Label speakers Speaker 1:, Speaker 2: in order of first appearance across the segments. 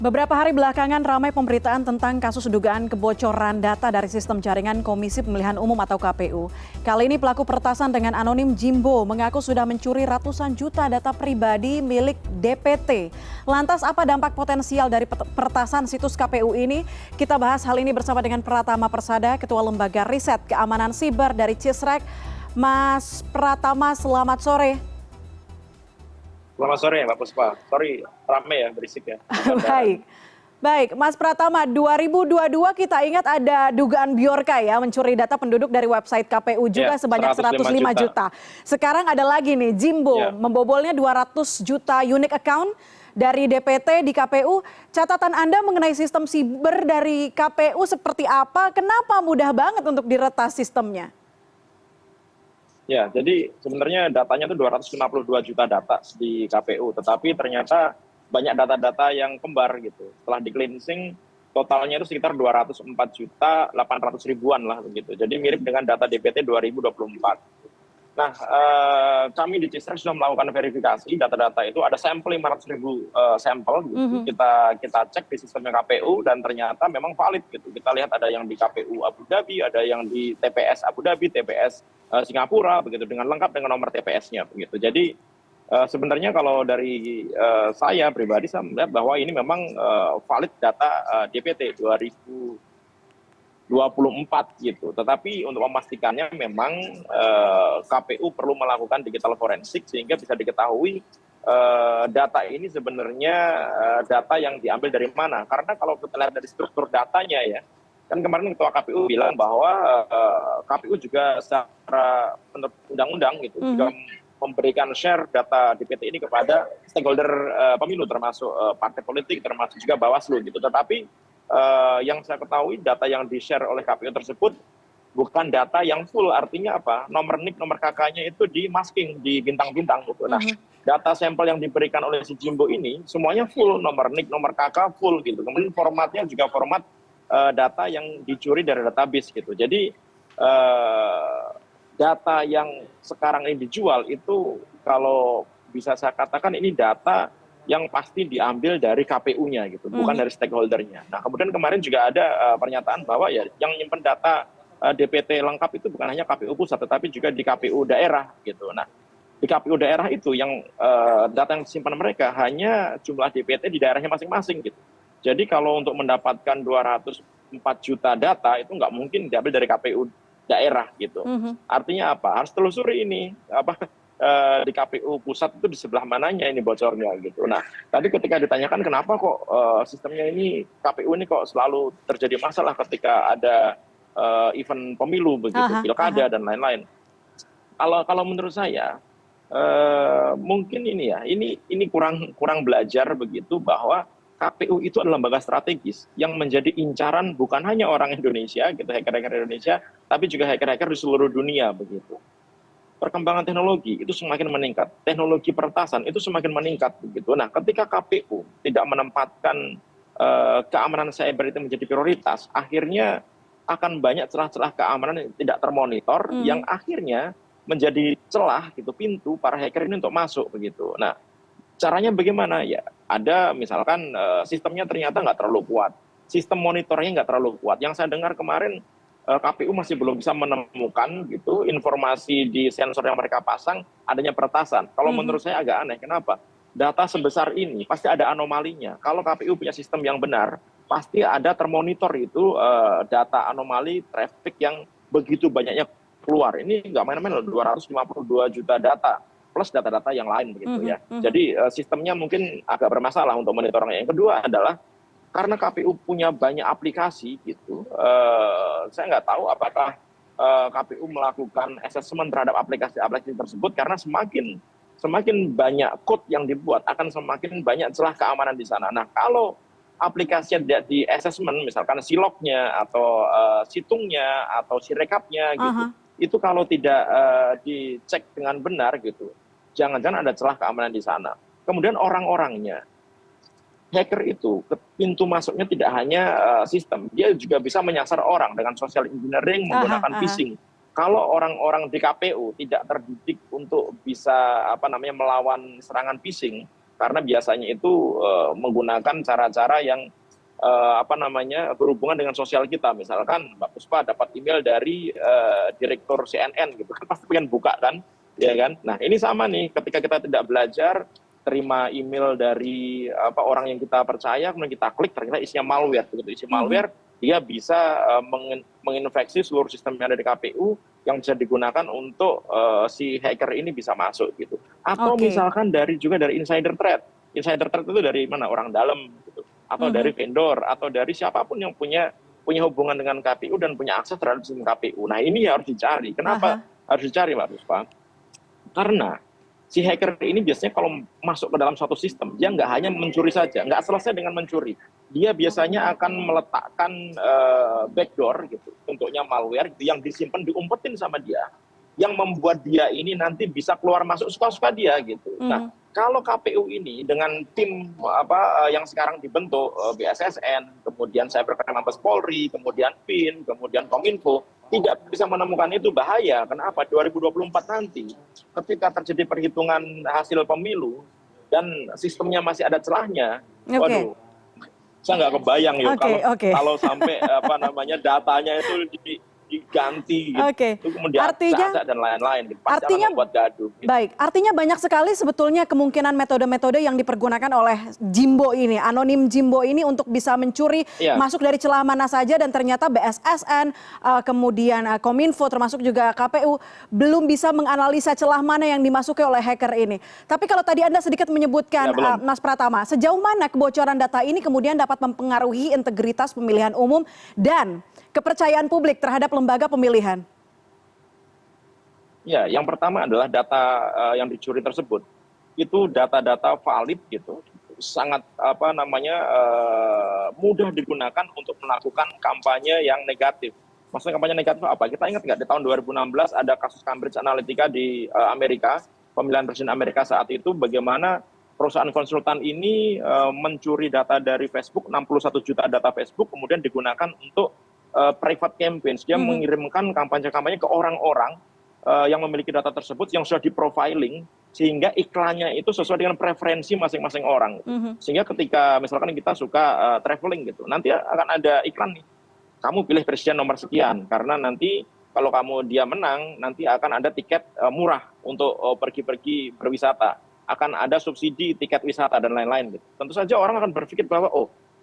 Speaker 1: Beberapa hari belakangan ramai pemberitaan tentang kasus dugaan kebocoran data dari sistem jaringan Komisi Pemilihan Umum atau KPU. Kali ini pelaku peretasan dengan anonim Jimbo mengaku sudah mencuri ratusan juta data pribadi milik DPT. Lantas apa dampak potensial dari peretasan situs KPU ini? Kita bahas hal ini bersama dengan Pratama Persada, Ketua Lembaga Riset Keamanan Siber dari CISREC. Mas Pratama, selamat sore.
Speaker 2: Selamat sore Mbak Puspa. Sorry, rame ya, berisik ya.
Speaker 1: Baik, Mas Pratama, 2022 kita ingat ada dugaan Bjorka ya mencuri data penduduk dari website KPU juga sebanyak 105 juta. Sekarang ada lagi nih, Jimbo membobolnya 200 juta unique account dari DPT di KPU. Catatan Anda mengenai sistem siber dari KPU seperti apa? Kenapa mudah banget untuk diretas sistemnya?
Speaker 2: Ya, jadi sebenarnya datanya itu 252 juta data di KPU, tetapi ternyata banyak data-data yang kembar gitu. Setelah di cleansing, totalnya itu sekitar 204 juta 800 ribuan lah begitu. Jadi mirip dengan data DPT 2024. Nah, kami di CISREC sudah melakukan verifikasi data-data itu, ada sampel 500 ribu sampel gitu. Kita cek di sistemnya KPU dan ternyata memang valid gitu. Kita lihat ada yang di KPU Abu Dhabi, ada yang di TPS Abu Dhabi, TPS Singapura begitu, dengan lengkap dengan nomor TPS-nya begitu. Jadi sebenarnya kalau dari saya pribadi, saya melihat bahwa ini memang valid data DPT 2024 gitu. Tetapi untuk memastikannya memang KPU perlu melakukan digital forensik sehingga bisa diketahui data ini sebenarnya data yang diambil dari mana. Karena kalau kita lihat dari struktur datanya ya, kan kemarin Ketua KPU bilang bahwa KPU juga secara menurut undang-undang gitu juga memberikan share data DPT ini kepada stakeholder pemilu, termasuk partai politik, termasuk juga Bawaslu gitu. Tetapi yang saya ketahui data yang di-share oleh KPU tersebut bukan data yang full. Artinya apa? Nomor NIK, nomor KK-nya itu di masking, di bintang-bintang gitu. Nah, data sampel yang diberikan oleh si Jimbo ini semuanya full, nomor NIK, nomor KK full gitu. Kemudian formatnya juga format data yang dicuri dari database gitu. Jadi data yang sekarang ini dijual itu kalau bisa saya katakan ini data yang pasti diambil dari KPU-nya gitu, bukan dari stakeholder-nya. Nah, kemudian kemarin juga ada pernyataan bahwa ya yang nyimpen data DPT lengkap itu bukan hanya KPU pusat, tetapi juga di KPU daerah gitu. Nah, di KPU daerah itu yang data yang disimpan mereka hanya jumlah DPT di daerahnya masing-masing gitu. Jadi kalau untuk mendapatkan 204 juta data itu nggak mungkin diambil dari KPU daerah gitu. Artinya apa? Harus telusuri ini di KPU pusat itu di sebelah mananya ini bocornya gitu. Nah, tadi ketika ditanyakan kenapa kok sistemnya ini KPU ini kok selalu terjadi masalah ketika ada event pemilu begitu, pilkada dan lain-lain. Kalau menurut saya mungkin ini ya, ini kurang belajar begitu bahwa KPU itu adalah lembaga strategis yang menjadi incaran bukan hanya orang Indonesia gitu, hacker-hacker Indonesia, tapi juga hacker-hacker di seluruh dunia begitu. Perkembangan teknologi itu semakin meningkat, teknologi peretasan itu semakin meningkat begitu. Nah, ketika KPU tidak menempatkan keamanan cyber itu menjadi prioritas, akhirnya akan banyak celah-celah keamanan yang tidak termonitor, yang akhirnya menjadi celah gitu, pintu para hacker ini untuk masuk begitu. Nah, caranya bagaimana ya? Ada misalkan sistemnya ternyata nggak terlalu kuat, sistem monitornya nggak terlalu kuat. Yang saya dengar kemarin KPU masih belum bisa menemukan gitu informasi di sensor yang mereka pasang adanya peretasan. Kalau menurut saya agak aneh. Kenapa? Data sebesar ini pasti ada anomalinya. Kalau KPU punya sistem yang benar, pasti ada termonitor itu data anomali traffic yang begitu banyaknya keluar. Ini nggak main-main loh, 252 juta data plus data-data yang lain begitu ya. Jadi sistemnya mungkin agak bermasalah untuk monitornya. Yang kedua adalah karena KPU punya banyak aplikasi gitu, saya nggak tahu apakah KPU melakukan assessment terhadap aplikasi-aplikasi tersebut, karena semakin banyak code yang dibuat akan semakin banyak celah keamanan di sana. Nah, kalau aplikasinya tidak di assessment, misalkan silognya atau situngnya atau sirekapnya gitu, itu kalau tidak dicek dengan benar gitu, jangan-jangan ada celah keamanan di sana. Kemudian orang-orangnya, hacker itu pintu masuknya tidak hanya sistem, dia juga bisa menyasar orang dengan social engineering menggunakan phishing. Kalau orang-orang di KPU tidak terdidik untuk bisa melawan serangan phishing, karena biasanya itu menggunakan cara-cara yang berhubungan dengan sosial kita. Misalkan Mbak Puspa dapat email dari direktur CNN gitu kan, pasti pengen buka kan, ya kan. Nah ini sama nih, ketika kita tidak belajar, terima email dari orang yang kita percaya, kemudian kita klik, ternyata isinya malware. Begitu isi malware, dia bisa menginfeksi seluruh sistem yang ada di KPU yang bisa digunakan untuk si hacker ini bisa masuk gitu. Atau misalkan juga dari insider threat. Insider threat itu dari mana? Orang dalam gitu. Atau dari vendor, atau dari siapapun yang punya hubungan dengan KPU dan punya akses terhadap sistem KPU. Nah ini harus dicari. Kenapa harus dicari, Mbak Puspa? Karena si hacker ini biasanya kalau masuk ke dalam suatu sistem, dia nggak hanya mencuri saja, nggak selesai dengan mencuri. Dia biasanya akan meletakkan backdoor gitu, bentuknya malware gitu, yang disimpan, diumpetin sama dia, yang membuat dia ini nanti bisa keluar masuk suka-suka dia gitu. Nah, kalau KPU ini dengan tim yang sekarang dibentuk, BSSN, kemudian Cybercrime Mabes Polri, kemudian PIN, kemudian Kominfo, tidak bisa menemukan itu, bahaya. Kenapa? 2024 nanti ketika terjadi perhitungan hasil pemilu dan sistemnya masih ada celahnya, waduh, saya nggak kebayang ya kalau sampai datanya itu diganti gitu. Itu kemudian cacat dan lain-lain gitu. Pasti akan membuat gaduh gitu.
Speaker 1: Baik, artinya banyak sekali sebetulnya kemungkinan metode-metode yang dipergunakan oleh Jimbo ini, anonim Jimbo ini, untuk bisa mencuri masuk dari celah mana saja, dan ternyata BSSN, kemudian Kominfo, termasuk juga KPU belum bisa menganalisa celah mana yang dimasuki oleh hacker ini. Tapi kalau tadi Anda sedikit menyebutkan, Mas Pratama, sejauh mana kebocoran data ini kemudian dapat mempengaruhi integritas pemilihan umum dan kepercayaan publik terhadap lembaga pemilihan?
Speaker 2: Ya, yang pertama adalah data yang dicuri tersebut itu data-data valid gitu, sangat mudah digunakan untuk melakukan kampanye yang negatif. Maksudnya kampanye negatif apa? Kita ingat nggak di tahun 2016 ada kasus Cambridge Analytica di Amerika, pemilihan presiden Amerika saat itu, bagaimana perusahaan konsultan ini mencuri data dari Facebook, 61 juta data Facebook, kemudian digunakan untuk private campaigns. Dia mengirimkan kampanye-kampanye ke orang-orang yang memiliki data tersebut yang sudah di-profiling, sehingga iklannya itu sesuai dengan preferensi masing-masing orang. Sehingga ketika misalkan kita suka traveling gitu, nanti akan ada iklan nih, kamu pilih presiden nomor sekian, karena nanti kalau dia menang, nanti akan ada tiket murah untuk pergi-pergi berwisata, akan ada subsidi tiket wisata dan lain-lain gitu. Tentu saja orang akan berpikir bahwa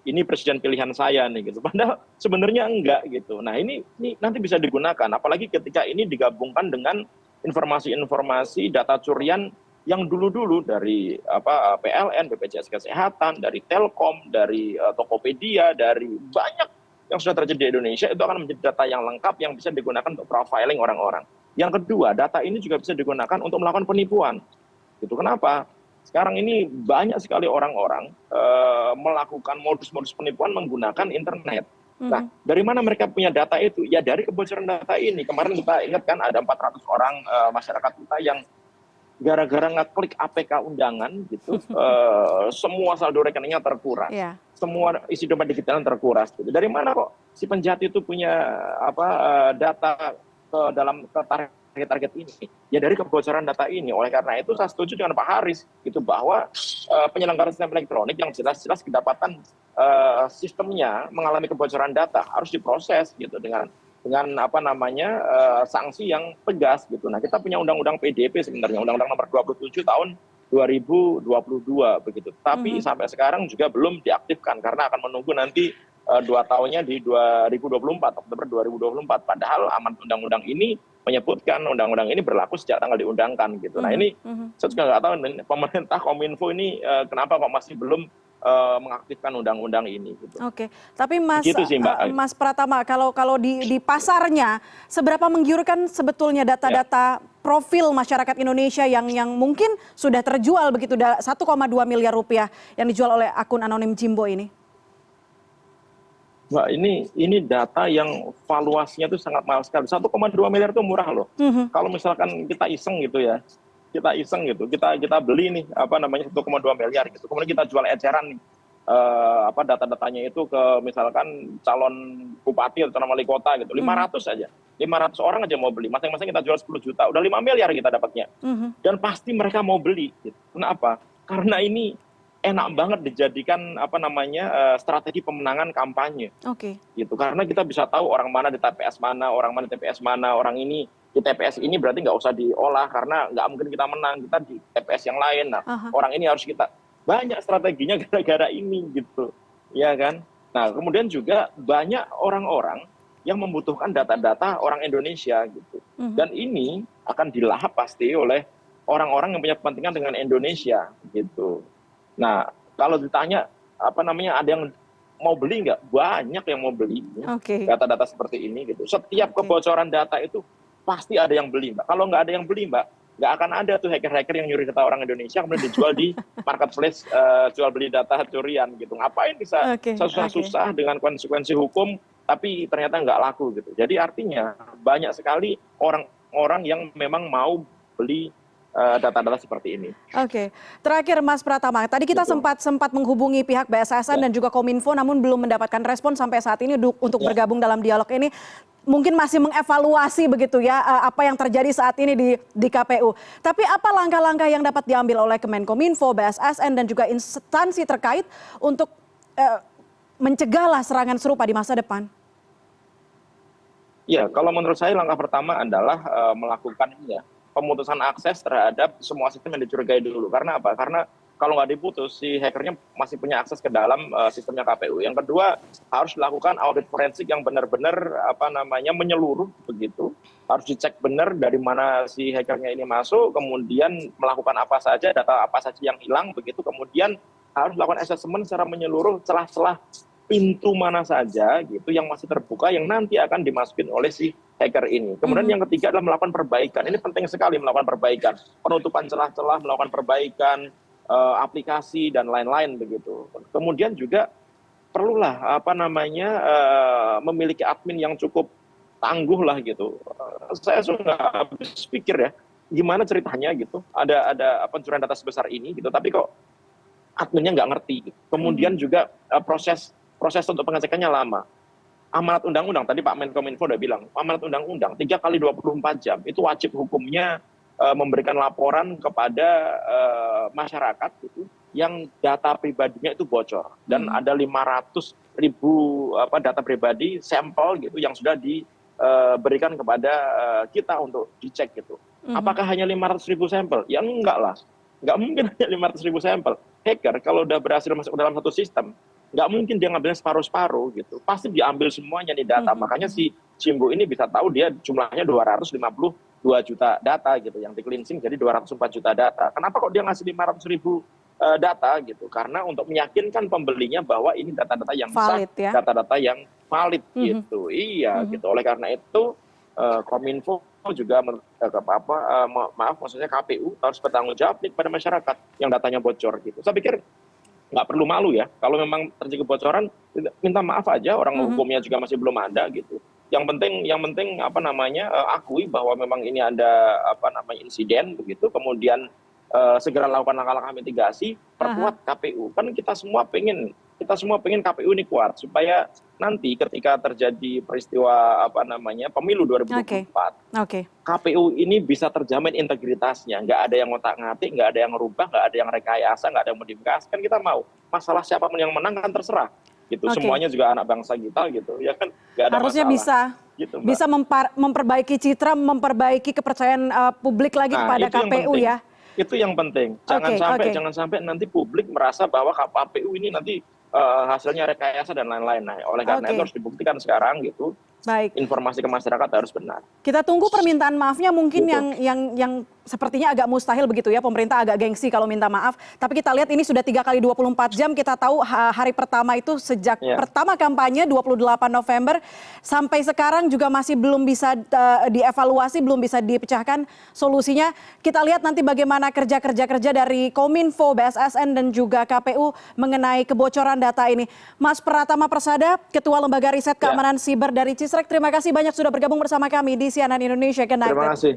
Speaker 2: ini presiden pilihan saya nih gitu. Padahal sebenarnya enggak gitu. Nah ini nanti bisa digunakan, apalagi ketika ini digabungkan dengan informasi-informasi data curian yang dulu-dulu dari PLN, BPJS Kesehatan, dari Telkom, dari Tokopedia, dari banyak yang sudah terjadi di Indonesia, itu akan menjadi data yang lengkap yang bisa digunakan untuk profiling orang-orang. Yang kedua, data ini juga bisa digunakan untuk melakukan penipuan. Gitu. Kenapa? Sekarang ini banyak sekali orang-orang melakukan modus-modus penipuan menggunakan internet. Nah, dari mana mereka punya data itu? Ya dari kebocoran data ini. Kemarin kita ingat kan ada 400 orang masyarakat kita yang gara-gara ngeklik APK undangan gitu, semua saldo rekeningnya terkuras. Semua isi dompet digitalnya terkuras. Gitu. Dari mana kok si penjahat itu punya data ke target ini? Ya dari kebocoran data ini. Oleh karena itu saya setuju dengan Pak Haris gitu, bahwa penyelenggara sistem elektronik yang jelas-jelas kedapatan sistemnya mengalami kebocoran data harus diproses gitu dengan sanksi yang tegas gitu. Nah, kita punya undang-undang PDP sebenarnya, undang-undang nomor 27 tahun 2022 begitu. Tapi sampai sekarang juga belum diaktifkan karena akan menunggu nanti 2 tahunnya di 2024, Oktober 2024. Padahal amanat undang-undang ini menyebutkan undang-undang ini berlaku sejak tanggal diundangkan gitu. Nah ini saya juga nggak tahu pemerintah Kominfo ini kenapa kok masih belum mengaktifkan undang-undang ini. Gitu.
Speaker 1: Oke, tapi Mas Pratama, kalau di pasarnya seberapa menggiurkan sebetulnya data-data profil masyarakat Indonesia yang mungkin sudah terjual begitu, 1,2 miliar rupiah yang dijual oleh akun anonim Jimbo ini?
Speaker 2: Mbak, ini data yang valuasinya itu sangat mahal sekali. 1,2 miliar itu murah loh. Kalau misalkan kita iseng gitu ya, kita beli nih 1,2 miliar gitu. Kemudian kita jual eceran nih, data-datanya itu ke misalkan calon bupati atau wali kota gitu, 500 aja. 500 orang aja mau beli, masing-masing kita jual 10 juta, udah 5 miliar kita dapatnya. Dan pasti mereka mau beli gitu. Kenapa? Karena ini enak banget dijadikan strategi pemenangan kampanye.
Speaker 1: Oke.
Speaker 2: Gitu. Karena kita bisa tahu orang mana di TPS mana, orang mana di TPS mana, orang ini di TPS ini berarti nggak usah diolah karena nggak mungkin kita menang, kita di TPS yang lain. Nah, orang ini harus kita banyak strateginya gara-gara ini gitu, ya kan? Nah, kemudian juga banyak orang-orang yang membutuhkan data-data orang Indonesia gitu. Dan ini akan dilahap pasti oleh orang-orang yang punya kepentingan dengan Indonesia gitu. Nah, kalau ditanya ada yang mau beli nggak? Banyak yang mau beli data-data seperti ini gitu. Setiap kebocoran data itu pasti ada yang beli, Mbak. Kalau nggak ada yang beli, Mbak, nggak akan ada tuh hacker-hacker yang nyuri data orang Indonesia kemudian dijual di marketplace jual beli data curian gitu. Ngapain bisa susah-susah dengan konsekuensi hukum tapi ternyata nggak laku gitu. Jadi artinya banyak sekali orang-orang yang memang mau beli data-data seperti ini.
Speaker 1: Oke, terakhir Mas Pratama, tadi kita sempat menghubungi pihak BSSN dan juga Kominfo, namun belum mendapatkan respon sampai saat ini untuk bergabung dalam dialog ini. Mungkin masih mengevaluasi begitu ya apa yang terjadi saat ini di KPU. Tapi apa langkah-langkah yang dapat diambil oleh Kemenkominfo, BSSN dan juga instansi terkait untuk mencegahlah serangan serupa di masa depan?
Speaker 2: Ya, kalau menurut saya langkah pertama adalah melakukan pemutusan akses terhadap semua sistem yang dicurigai dulu. Karena apa? Karena kalau nggak diputus, si hackernya masih punya akses ke dalam sistemnya KPU. Yang kedua, harus dilakukan audit forensik yang benar-benar menyeluruh begitu. Harus dicek benar dari mana si hackernya ini masuk, kemudian melakukan apa saja, data apa saja yang hilang begitu. Kemudian harus melakukan asesmen secara menyeluruh celah-celah pintu mana saja gitu yang masih terbuka yang nanti akan dimasukin oleh si hacker ini. Kemudian yang ketiga adalah melakukan perbaikan. Ini penting sekali melakukan perbaikan, penutupan celah-celah, melakukan perbaikan aplikasi dan lain-lain begitu. Kemudian juga perlulah memiliki admin yang cukup tangguh lah gitu. Saya sudah habis pikir ya, gimana ceritanya gitu. Ada pencurian data sebesar ini gitu, tapi kok adminnya nggak ngerti. Gitu. Kemudian juga proses untuk pengecekannya lama. Amanat undang-undang, tadi Pak Menkominfo udah bilang, amanat undang-undang 3 kali 24 jam, itu wajib hukumnya memberikan laporan kepada masyarakat gitu, yang data pribadinya itu bocor. Dan ada 500.000 data pribadi, sampel gitu, yang sudah diberikan kepada kita untuk dicek gitu. Apakah hanya 500.000 sampel? Ya enggak lah. Nggak mungkin hanya 500.000 sampel. Hacker kalau udah berhasil masuk ke dalam satu sistem, nggak mungkin dia ngambilnya separuh-separuh gitu. Pasti diambil semuanya nih data. Makanya si Jimbo ini bisa tahu dia jumlahnya 252 juta data gitu. Yang di-cleansing jadi 204 juta data. Kenapa kok dia ngasih 500.000 data gitu? Karena untuk meyakinkan pembelinya bahwa ini data-data yang sah, data-data yang valid gitu. Iya gitu. Oleh karena itu Kominfo juga maksudnya KPU harus bertanggung jawab kepada masyarakat yang datanya bocor gitu. Saya pikir nggak perlu malu ya, kalau memang terjadi kebocoran minta maaf aja, orang hukumnya juga masih belum ada gitu. Yang penting akui bahwa memang ini ada insiden begitu, kemudian segera lakukan langkah-langkah mitigasi, perkuat KPU. Kan kita semua pengen KPU ini kuat supaya nanti ketika terjadi peristiwa pemilu 2024, KPU ini bisa terjamin integritasnya, nggak ada yang ngotak-ngatik, nggak ada yang rubah, nggak ada yang rekayasa, nggak ada yang modifikasi. Kan kita mau masalah siapapun yang menang kan terserah gitu. Semuanya juga anak bangsa kita gitu, ya kan nggak ada
Speaker 1: harusnya
Speaker 2: masalah.
Speaker 1: bisa memperbaiki citra, memperbaiki kepercayaan publik lagi kepada KPU ya.
Speaker 2: Itu yang penting. Jangan sampai nanti publik merasa bahwa KPU ini nanti hasilnya rekayasa dan lain-lain. Nah, oleh karena itu harus dibuktikan sekarang gitu.
Speaker 1: Baik.
Speaker 2: Informasi ke masyarakat harus benar.
Speaker 1: Kita tunggu permintaan maafnya mungkin yang sepertinya agak mustahil begitu ya, pemerintah agak gengsi kalau minta maaf. Tapi kita lihat ini sudah 3 kali 24 jam, kita tahu hari pertama itu sejak pertama kampanye 28 November sampai sekarang juga masih belum bisa dievaluasi, belum bisa dipecahkan solusinya. Kita lihat nanti bagaimana kerja dari Kominfo, BSSN dan juga KPU mengenai kebocoran data ini. Mas Pratama Persada, Ketua Lembaga Riset Keamanan Siber dari CISREC, terima kasih banyak sudah bergabung bersama kami di CNN Indonesia Connected.
Speaker 2: Terima kasih.